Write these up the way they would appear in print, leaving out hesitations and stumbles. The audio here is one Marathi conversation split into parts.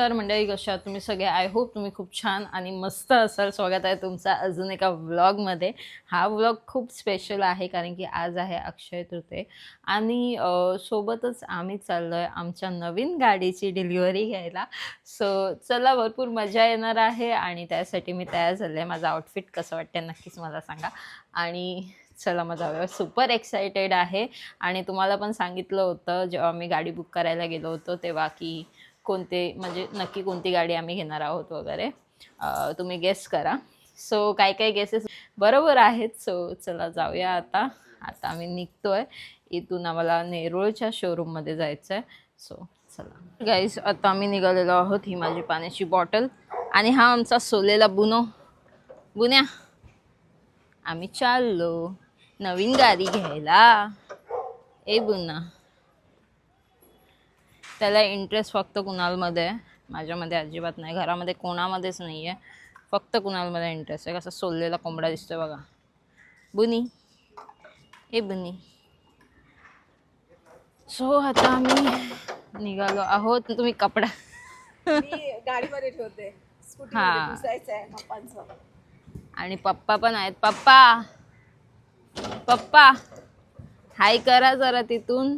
नमस्कार मंडळी, कशा आहात तुम्ही सगळे? आय होप तुम्ही खूप छान आणि मस्त असाल. स्वागत आहे तुमचा अजून एका व्लॉगमध्ये. हा व्लॉग खूप स्पेशल आहे कारण की आज आहे अक्षय तृतीया आणि सोबतच आम्ही चाललोय आमच्या नवीन गाडीची डिलिव्हरी घ्यायला. सो चला, भरपूर मजा येणार आहे आणि त्यासाठी मी तयार झाले. माझं आउटफिट कसं वाटतं नक्कीच मला सांगा. आणि चला मग जाऊया. सुपर एक्सायटेड आहे आणि तुम्हाला पण सांगितलं होतं जेव्हा मी गाडी बुक करायला गेलो होतो तेव्हा की कोणते म्हणजे नक्की कोणती गाडी आम्ही घेणार आहोत वगैरे. तुम्ही गेस करा. सो काय काय गेसेस बरोबर आहेत. सो चला जाऊया आता. आता आम्ही निघतोय इथून. आम्हाला नेरूळच्या शोरूममध्ये जायचं आहे. सो चला गाईज, आता आम्ही निघालेलो आहोत. ही माझी पाण्याची बॉटल आणि हा आमचा सोलेला बुन्या. आम्ही चाललो नवीन गाडी घ्यायला. ए बुन्ना, त्याला इंटरेस्ट फक्त कुणालमध्ये आहे, माझ्यामध्ये अजिबात नाही. घरामध्ये कोणामध्येच नाही आहे, फक्त कुणालमध्ये इंटरेस्ट आहे. कसा सोललेला कोंबडा दिसतोय बघा. बुनी, ए बुनी. सो आता आम्ही निघालो आहोत. तुम्ही कपडा गाडीमध्ये ठेवते, हा. पुसायचं आहे पप्पांचं. आणि पप्पा पण आहेत. पप्पा हाय करा जरा तिथून.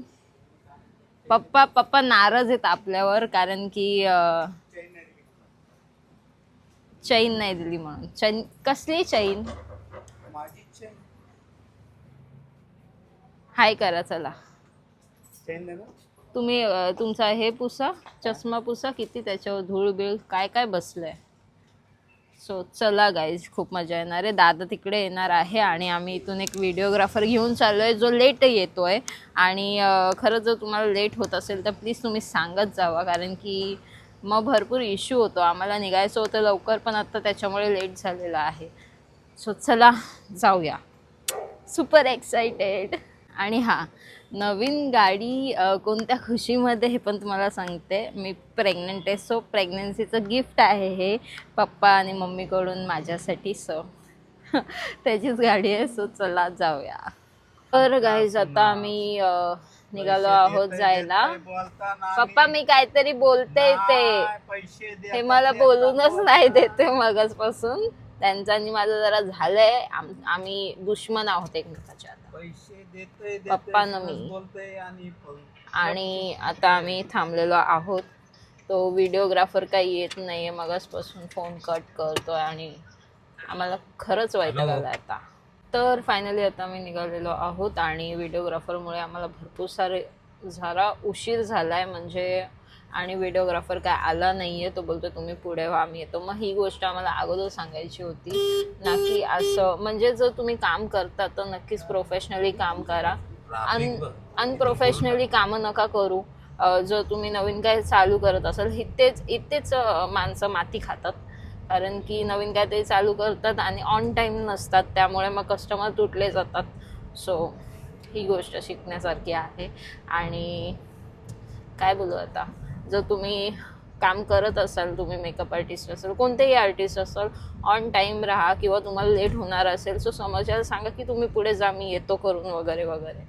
पप्पा नाराज आहेत आपल्यावर कारण की चैन नाही दिली म्हणून. चैन कसली चैन? हाय करा चला. तुम्ही तुमचा हे पुसा, चष्मा पुसा. किती त्याच्यावर धूळ बिळ काय काय बसलंय. सो चला गाईज, खूप मजा येणार आहे. दादा तिकडे येणार आहे आणि आम्ही इथून एक व्हिडिओग्राफर घेऊन चाललोय जो लेट येतोय. आणि खरं जर तुम्हाला लेट होत असेल तर प्लीज तुम्ही सांगत जावा कारण की मग भरपूर इश्यू होतो. आम्हाला निघायचं होतं लवकर पण आता त्याच्यामुळे लेट झालेलं आहे. सो चला जाऊया. Super excited. आणि हां, नवीन गाडी कोणत्या खुशीमध्ये हे पण तुम्हाला सांगते. मी प्रेग्नंट आहे. सो प्रेग्नन्सीचं गिफ्ट आहे हे पप्पा आणि मम्मीकडून माझ्यासाठी. सो त्याचीच गाडी आहे. सो चला जाऊया. तर गाईज आता आम्ही निघालो आहोत जायला. पप्पा मी काहीतरी बोलते ते मला बोलूनच नाही देते मगचपासून. त्यांचा आणि माझं जरा झालंय. आम्ही दुश्मन आहोत एकमेकाच्या. पप्पा न मी. आणि आता आम्ही थांबलेलो आहोत. तो व्हिडिओग्राफर काही येत नाहीये मगासपासून. फोन कट करतोय आणि आम्हाला खरंच वाईट झालं आता. तर फायनली आता आम्ही निघालेलो आहोत आणि व्हिडिओग्राफरमुळे आम्हाला भरपूर जरा उशीर झालाय म्हणजे. आणि व्हिडिओग्राफर काय आला नाहीये. तो बोलतो तुम्ही पुढे व्हा, आम्ही येतो. मग ही गोष्ट आम्हाला अगोदर सांगायची होती ना की असं. म्हणजे जर तुम्ही काम करता तर नक्कीच प्रोफेशनली काम करा. अनप्रोफेशनली कामं नका करू. जर तुम्ही नवीन काय चालू करत असाल, इथेच माणसं माती खातात कारण की नवीन काय ते चालू करतात आणि ऑन टाईम नसतात. त्यामुळे मग कस्टमर तुटले जातात. सो ही गोष्ट शिकण्यासारखी आहे. आणि काय बोलू आता, जर तुम्ही काम करत असाल, तुम्ही मेकअप आर्टिस्ट असाल, कोणतेही आर्टिस्ट असाल, ऑन टाईम राहा. किंवा तुम्हाला लेट होणार असेल सो समोरच्याला सांगा की तुम्ही पुढे जा, मी येतो करून वगैरे वगैरे.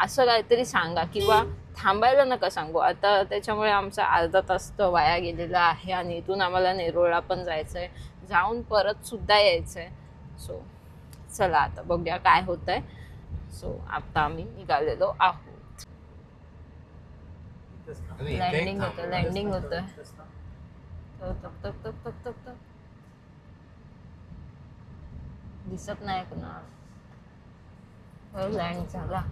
असं काहीतरी सांगा किंवा थांबायला नका सांगू. आता त्याच्यामुळे आमचा अर्धा तास तर वाया गेलेला आहे आणि इथून आम्हाला नेरूळला पण जायचं आहे. जाऊन परत सुद्धा यायचं आहे. सो चला आता बघूया काय होतं आहे. सो आता आम्ही निघालेलो आहोत. लँडिंग होतं. दिसत नाही कुणाला. लँड झाला.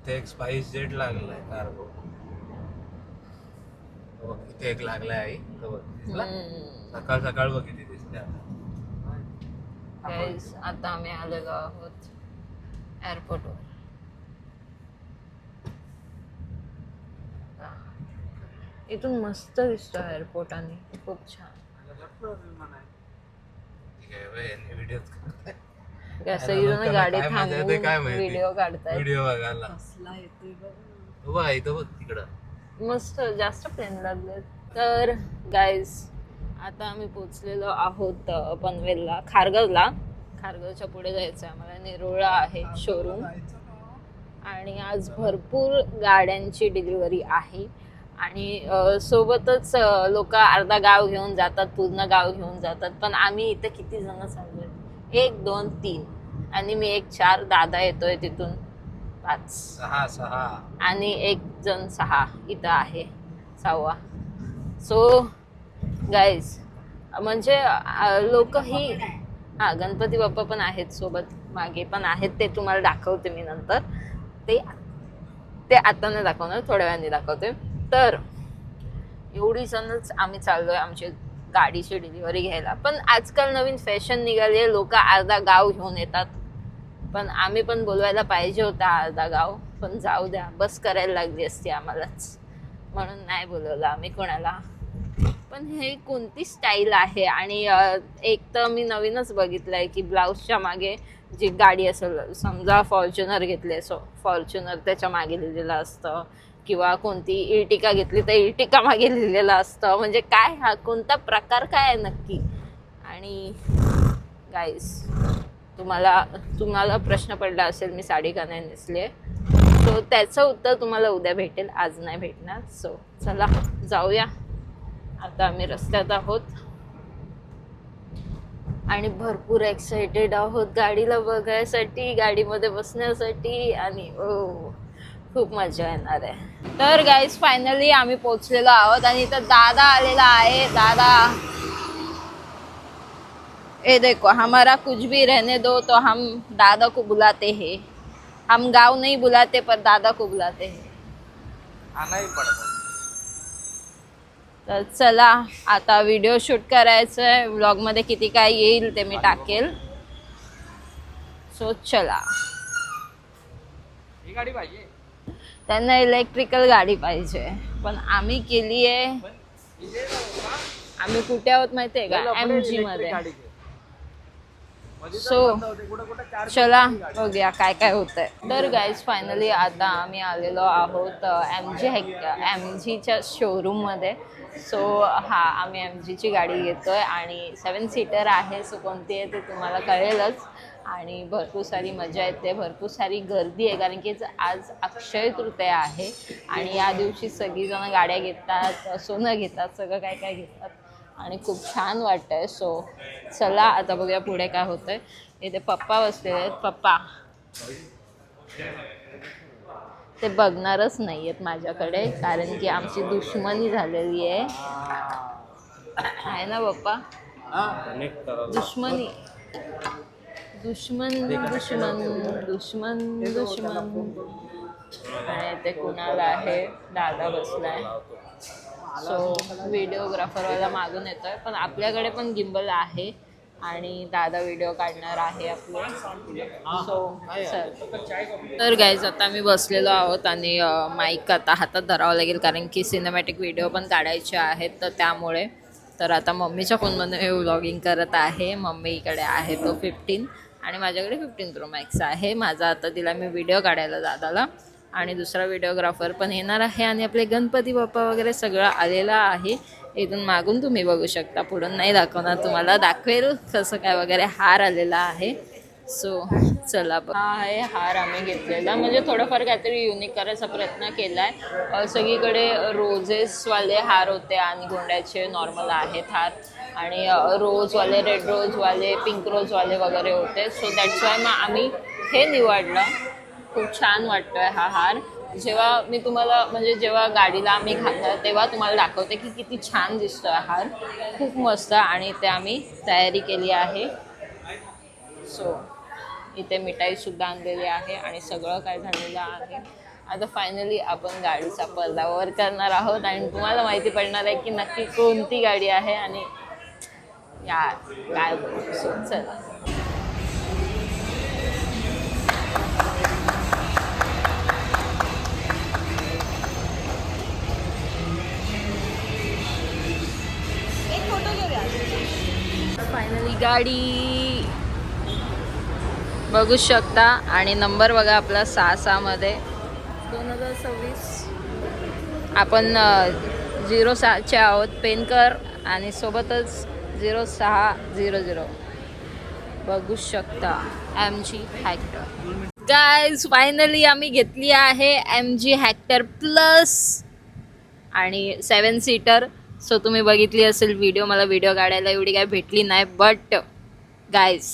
इथे एक स्पाइस जेट लागलाय कार्गो. इथे एक लागलाय आई. सकाळ सकाळ बघ किती दिसते. आता आम्ही आलेलो आहोत एअरपोर्टवर. इथून मस्त दिसतो एअरपोर्ट आणि खूप छान. गाडी थांबवून व्हिडिओ काढताय. व्हिडिओ बघायला तिकडं मस्त जास्त प्लेन लागले. तर गाईज आता आम्ही पोचलेलो आहोत पनवेलला, खारघरच्या पुढे जायचं आहे आम्हाला. निरोळा आहे शोरूम आणि आज भरपूर गाड्यांची डिलिव्हरी आहे आणि सोबतच लोक अर्धा गाव घेऊन जातात, पूर्ण गाव घेऊन जातात. पण आम्ही इथे किती जण चाललोय? 1 2 3 आणि मी 1 4. दादा येतोय तिथून 5 6 आणि 1 जण 6 इथं आहे 6वा. सो गाईज म्हणजे लोक ही गणपती बाप्पा पण आहेत सोबत, मागे पण आहेत, ते तुम्हाला दाखवते मी नंतर. ते आता नाही दाखवणार, थोड्या वेळाने दाखवते. तर एवढी जणच आम्ही चाललोय आमची गाडीची डिलिव्हरी घ्यायला. पण आजकाल नवीन फॅशन निघाली, लोक अर्धा गाव घेऊन येतात. पण आम्ही पण बोलवायला पाहिजे होता अर्धा गाव, पण जाऊ द्या, बस करायला लागली असती आम्हालाच, म्हणून नाही बोलवलं आम्ही कोणाला. पण हे कोणती स्टाईल आहे? आणि एक तर मी नवीनच बघितलंय की ब्लाऊजच्या मागे जी गाडी असेल, समजा फॉर्च्युनर घेतली असो, फॉर्च्युनर त्याच्या मागे लिहिलेलं असतं, किंवा कोणती इर्टिका घेतली तर इर्टिका मागे लिहिलेलं असतं. म्हणजे काय हा कोणता प्रकार काय आहे नक्की? आणि गाईस तुम्हाला प्रश्न पडला असेल मी साडी का नाही नेसली, सो त्याचं उत्तर तुम्हाला उद्या भेटेल, आज नाही भेटणार. सो चला जाऊया. आता आम्ही रस्त्यात आहोत आणि भरपूर एक्साइटेड आहोत गाडीला बघायसाठी, गाडीमध्ये बसण्यासाठी, आणि खूप मजा येणार आहे. तर गाईज फायनली आम्ही पोहोचलेलो आहोत आणि इथं दादा आलेला आहे. दादा, ये देखो, हमारा कुछ भी रहने दो तो हम दादा को बुलाते हैं. हम गाँव नहीं बुलाते पर दादा को बुलाते हैं. आना ही पड़ता. तर चला आता व्हिडिओ शूट करायचं आहे. व्लॉगमध्ये किती काय येईल ते मी टाकेल. सो चला. ही गाडी पाहिजे. त्यांना इलेक्ट्रिकल गाडी पाहिजे, पण आम्ही केली आहे. आम्ही कुठे आहोत माहितीये का? MG मध्ये. सो चला बघूया काय काय होतंय. तर गाईज फायनली आता आम्ही आलेलो आहोत MGच्या शोरूममध्ये. सो आम्ही MGची गाडी घेतोय आणि 7 सीटर आहे. सो कोणती आहे ते तुम्हाला कळेलच. आणि भरपूर सारी मजा येते, भरपूर सारी गर्दी आहे, कारण की आज अक्षय तृतीया आहे आणि या दिवशी सगळीजणं गाड्या घेतात, सोनं घेतात, सगळं काय काय घेतात आणि खूप छान वाटतंय. सो चला आता बघूया पुढे काय होतंय. इथे पप्पा बसलेले आहेत. पप्पा ते बघणारच नाही आहेत माझ्याकडे, कारण की आमची दुश्मनी झालेली आहे ना पप्पा? दुश्मनी, दुश्मन दुश्मन दुश्मन दुश्मन. आणि ते कुणाला आहे, दादा बसलाय. सो व्हिडिओग्राफरवाला मागून येतोय, पण आपल्याकडे पण गिम्बल आहे आणि दादा व्हिडिओ काढणार आहे आपले. सो चल. तर गाईज आता आम्ही बसलेलो आहोत आणि माईक आता हातात धरावं लागेल, कारण की सिनेमॅटिक व्हिडिओ पण काढायचे आहेत. तर त्यामुळे तर आता मम्मीच्या फोनमध्ये व्लॉगिंग करत आहे. मम्मीकडे आहे तो 15 आणि माझ्याकडे 15 Pro Max आहे माझा. आता तिला मी व्हिडिओ काढायला दादाला, आणि दुसरा व्हिडिओग्राफर पण येणार आहे आणि आपले गणपती बाप्पा वगैरे सगळं आलेलं आहे. इथून मागून तुम्ही बघू शकता, पुढून नाही दाखवणार तुम्हाला, दाखवेल कसं काय वगैरे. हार आलेला आहे. सो चला हा आहे हार आम्ही घेतलेला, म्हणजे थोडंफार काहीतरी युनिक करायचा प्रयत्न केला आहे. सगळीकडे रोजेसवाले हार होते आणि गोंड्याचे नॉर्मल आहेत हार, आणि रोजवाले, रेड रोजवाले, पिंक रोजवाले वगैरे होते. सो दॅट्स वाय मग आम्ही हे निवडलं. खूप छान वाटतोय हा हार. जेव्हा मी तुम्हाला, म्हणजे जेव्हा गाडीला आम्ही घालणार तेव्हा तुम्हाला दाखवते की किती छान दिसतोय हार. खूप मस्त. आणि ते आम्ही तयारी केली आहे. सो इथे मिठाईसुद्धा आणलेली आहे आणि सगळं काय झालेलं आहे. आता फायनली आपण गाडीचा पडदा वर करणार आहोत आणि तुम्हाला माहिती पडणार आहे की नक्की कोणती गाडी आहे. आणि यार काय बोलतो. सो चला. फायनली गाडी बघू शकता आणि नंबर बघा आपला 66 मध्ये 2026. आपण 06चे आहोत पेनकर आणि सोबतच 0600. बघू शकता MG हॅक्टर. गाइज फायनली आम्ही घेतली आहे MG हॅक्टर प्लस आणि 7 सीटर. सो तुम्ही बघितली असेल व्हिडिओ. मला व्हिडिओ काढायला एवढी काय भेटली नाही, बट गाइज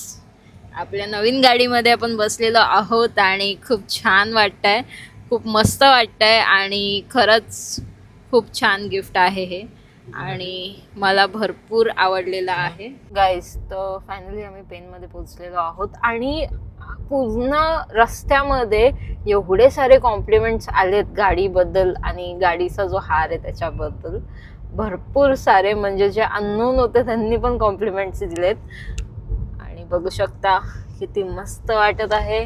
आपल्या नवीन गाडीमध्ये आपण बसलेलो आहोत आणि खूप छान वाटतंय, खूप मस्त वाटतंय आणि खरंच खूप छान गिफ्ट आहे हे आणि मला भरपूर आवडलेलं आहे गाइज. तर फायनली आम्ही पेनमध्ये पोचलेलो आहोत आणि पूर्ण रस्त्यामध्ये एवढे सारे कॉम्प्लिमेंट्स आलेत गाडीबद्दल आणि गाडीचा जो हार आहे त्याच्याबद्दल. भरपूर सारे, म्हणजे जे अननोन होते त्यांनी पण कॉम्प्लिमेंट्स दिलेत आणि बघू शकता किती मस्त वाटत आहे.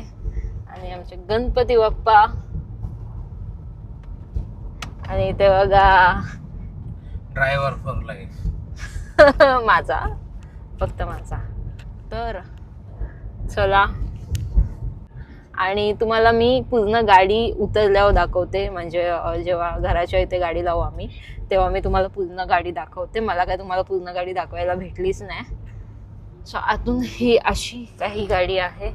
आणि आमचे गणपती बाप्पा आणि इथे बघा ड्रायव्हर फॉर लाईफ माझा, फक्त माझा. तर चला, आणि तुम्हाला मी पूर्ण गाडी उतरल्यावर दाखवते, म्हणजे जेव्हा घराच्या इथे गाडी लावू आम्ही तेव्हा मी तुम्हाला पूर्ण गाडी दाखवते. मला काय तुम्हाला पूर्ण गाडी दाखवायला भेटलीच नाही. सो आतून ही अशी काही गाडी आहे,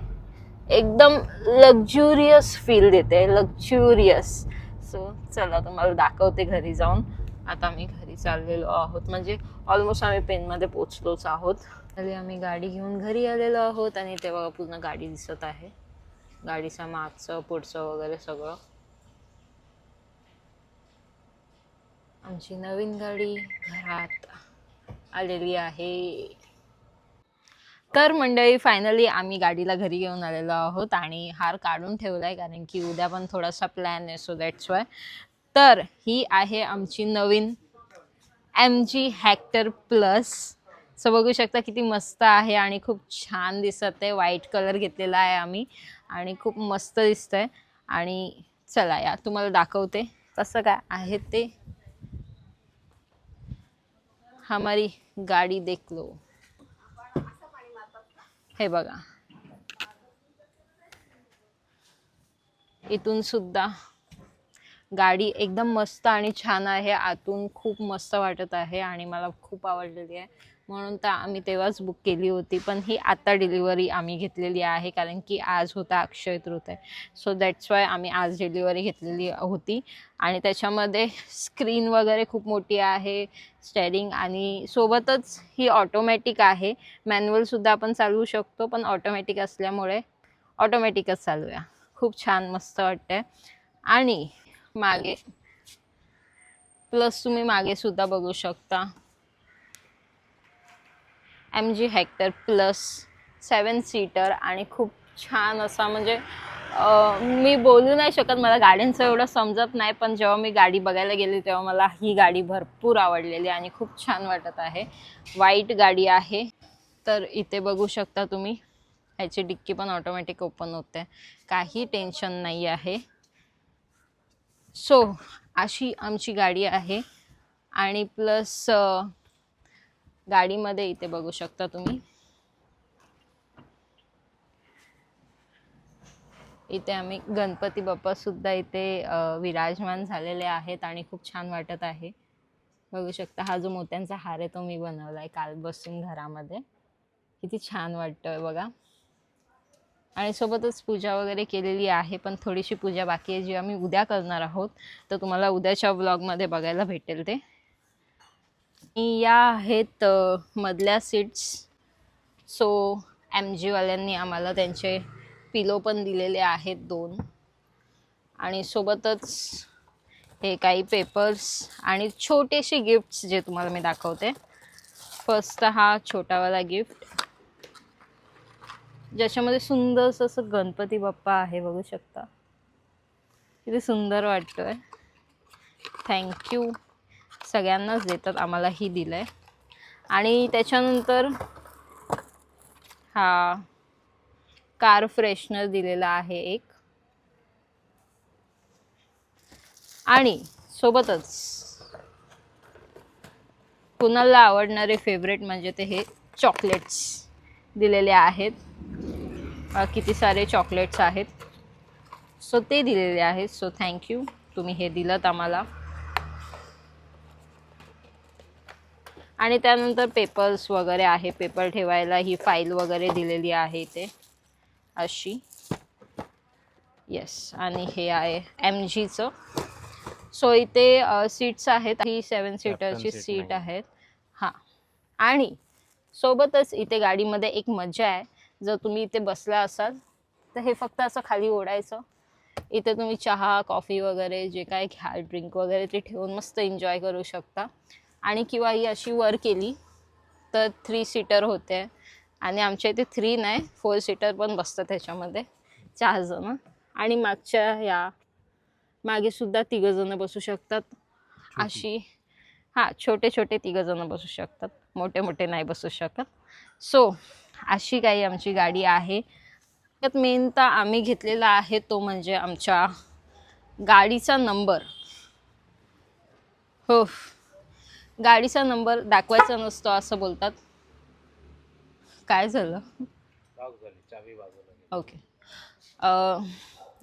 एकदम लक्झुरियस फील देते, लक्झुरियस. सो चला तुम्हाला दाखवते घरी जाऊन. आता आम्ही घरी चाललेलो आहोत, म्हणजे ऑलमोस्ट आम्ही पेनमध्ये पोचलोच आहोत. आम्ही गाडी घेऊन घरी आलेलो आहोत आणि तेव्हा पूर्ण गाडी दिसत आहे, गाडीचं मागचं पुढचं वगैरे सगळं. आमची नवीन गाडी घरात आलेली आहे. तर मंडळी फायनली आम्ही गाडीला घरी घेऊन आलेलो आहोत आणि हार काढून ठेवला आहे कारण की उद्या पण थोडासा प्लॅन आहे, सो दॅट्स वाय. तर ही आहे आमची नवीन MG हॅक्टर प्लस. सो बघू शकता किती मस्त आहे आणि खूप छान दिसत आहे. व्हाईट कलर घेतलेला आहे आम्ही आणि खूप मस्त दिसतंय. आणि चला या तुम्हाला दाखवते कसं काय आहे ते. हमारी गाडी देख लो. हे बघा, इथून सुद्धा गाडी एकदम मस्त आणि छान आहे. आतून खूप मस्त वाटत आहे आणि मला खूप आवडलेली आहे, म्हणून तर आम्ही तेव्हाच बुक केली होती. पण ही आता डिलिव्हरी आम्ही घेतलेली आहे कारण की आज होता Akshaya Tritiya, so that's why आम्ही आज डिलिव्हरी घेतलेली होती. आणि त्याच्यामध्ये स्क्रीन वगैरे खूप मोठी आहे, स्टेअरिंग, आणि सोबतच ही ऑटोमॅटिक आहे. मॅन्युअलसुद्धा आपण चालवू शकतो, पण ऑटोमॅटिक असल्यामुळे ऑटोमॅटिकच चालूया. खूप छान मस्त वाटतंय. आणि मागे प्लस तुम्ही मागे सुद्धा बघू शकता MG हॅक्टर प्लस 7 सीटर आणि खूप छान असा, म्हणजे मी बोलू नाही शकत, मला गाड्यांचं एवढं समजत नाही, पण जेव्हा मी गाडी बघायला गेली तेव्हा मला ही गाडी भरपूर आवडलेली आणि खूप छान वाटत आहे. व्हाईट गाडी आहे. तर इथे बघू शकता तुम्ही, ह्याची डिक्की पण ऑटोमॅटिक ओपन होते, काही टेन्शन नाही आहे. सो अशी आमची गाडी आहे. आणि प्लस गाडीमध्ये इथे बघू शकता तुम्ही, इथे आम्ही गणपती बाप्पा सुद्धा इथे विराजमान झालेले आहेत आणि खूप छान वाटत आहे. बघू शकता हा जो मोत्यांचा हार आहे तो मी बनवलाय काल बसून घरामध्ये. किती छान वाटतोय बघा. आणि सोबतच पूजा वगैरे केलेली आहे, पण थोडीशी पूजा बाकी आहे जी आम्ही उद्या करणार आहोत, तर तुम्हाला उद्याच्या व्लॉगमध्ये बघायला भेटेल ते. या आहेत मधल्या सीट्स. सो MG वाल्यांनी आम्हाला त्यांचे पिलो पण दिलेले आहेत 2, आणि सोबतच हे काही पेपर्स आणि छोटेसे गिफ्ट्स जे तुम्हाला मी दाखवते. फर्स्ट हा छोटावाला गिफ्ट ज्याच्यामध्ये सुंदरसं असं गणपती बाप्पा आहे, बघू शकता किती सुंदर वाटतोय. थँक्यू, सगळ्यांनाच देतात, आम्हालाही दिलंय. आणि त्याच्यानंतर हा कार फ्रेशनर दिलेला आहे एक, आणि सोबतच कुणाला आवडणारे फेवरेट म्हणजे ते हे चॉकलेट्स दिलेले आहेत. किती सारे चॉकलेट्स आहेत, सो ते दिलेले आहेत. सो थँक्यू, तुम्ही हे दिलंत आम्हाला. आणि त्यानंतर पेपर्स वगैरे आहे, पेपर ठेवायला ही फाईल वगैरे दिलेली आहे इथे अशी. येस, आणि हे आहे MGचं. सो इथे सीट्स आहेत, ही 7 सीटरची seat सीट नाही. आहेत. हां, आणि सोबतच इथे गाडीमध्ये एक मजा आहे. जर तुम्ही इथे बसला असाल तर हे फक्त असं खाली ओढायचं. इथे तुम्ही चहा कॉफी वगैरे जे काय घ्याल ड्रिंक वगैरे ते ठेवून मस्त एन्जॉय करू शकता. आणि किंवा ही अशी वर केली तर 3 सीटर होते. आणि आमच्या इथे 3 नाही 4 सीटर पण बसतात त्याच्यामध्ये, 4 जण. आणि मागे सुद्धा 3 जण बसू शकतात अशी. हां, छोटे छोटे 3 जण बसू शकतात, मोठे मोठे नाही बसू शकत. सो अशी काही आमची गाडी आहे. त्यात मेन तर आम्ही घेतलेला आहे तो म्हणजे आमच्या गाडीचा नंबर. हो, गाडीचा नंबर दाखवायचा नसतो असं बोलतात. काय झालं? चावी बाजूला. ओके.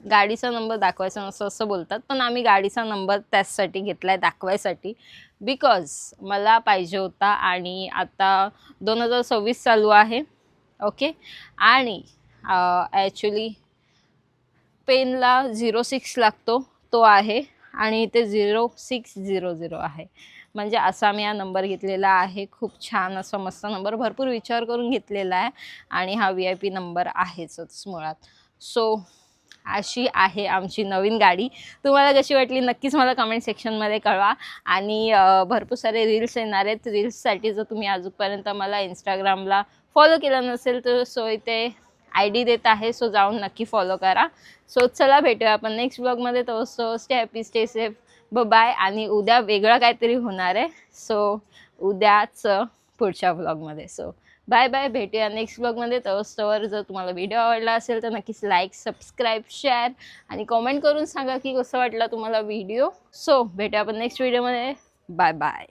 गाडीचा नंबर दाखवायचा नसतो असं बोलतात, पण आम्ही गाडीचा नंबर त्याचसाठी घेतला आहे, दाखवायसाठी. बिकॉज मला पाहिजे होता. आणि आता 2026 चालू आहे. ओके. आणि ॲक्च्युली पेनला 06 लागतो, तो आहे. आणि इथे 0600 आहे. म्हणजे असा मी हा नंबर घेतलेला आहे. खूप छान असा मस्त नंबर, भरपूर विचार करून घेतलेला आहे. आणि हा VIP नंबर आहेच मुळात. सो अशी आहे आमची नवीन गाडी. तुम्हाला कशी वाटली नक्कीच मला कमेंट सेक्शनमध्ये कळवा. आणि भरपूर सारे रील्स येणार आहेत. रील्ससाठी जर तुम्ही अजूनपर्यंत मला इंस्टाग्रामला फॉलो केलं नसेल तर सो इथे ID देत आहे, सो जाऊन नक्की फॉलो करा. सो चला भेटूया आपण नेक्स्ट ब्लॉगमध्ये. To stay happy, stay safe, bye. आणि उद्या वेगळं काहीतरी होणार आहे, सो उद्याच पुढच्या ब्लॉगमध्ये. सो बाय बाय, भेटूया नेक्स्ट ब्लॉगमध्ये. तोवर जर तुम्हाला व्हिडिओ आवडला असेल तर नक्कीच लाईक, सबस्क्राईब, शेअर आणि कॉमेंट करून सांगा की कसं वाटलं तुम्हाला व्हिडिओ. सो भेटूया आपण नेक्स्ट व्हिडिओमध्ये. Bye bye.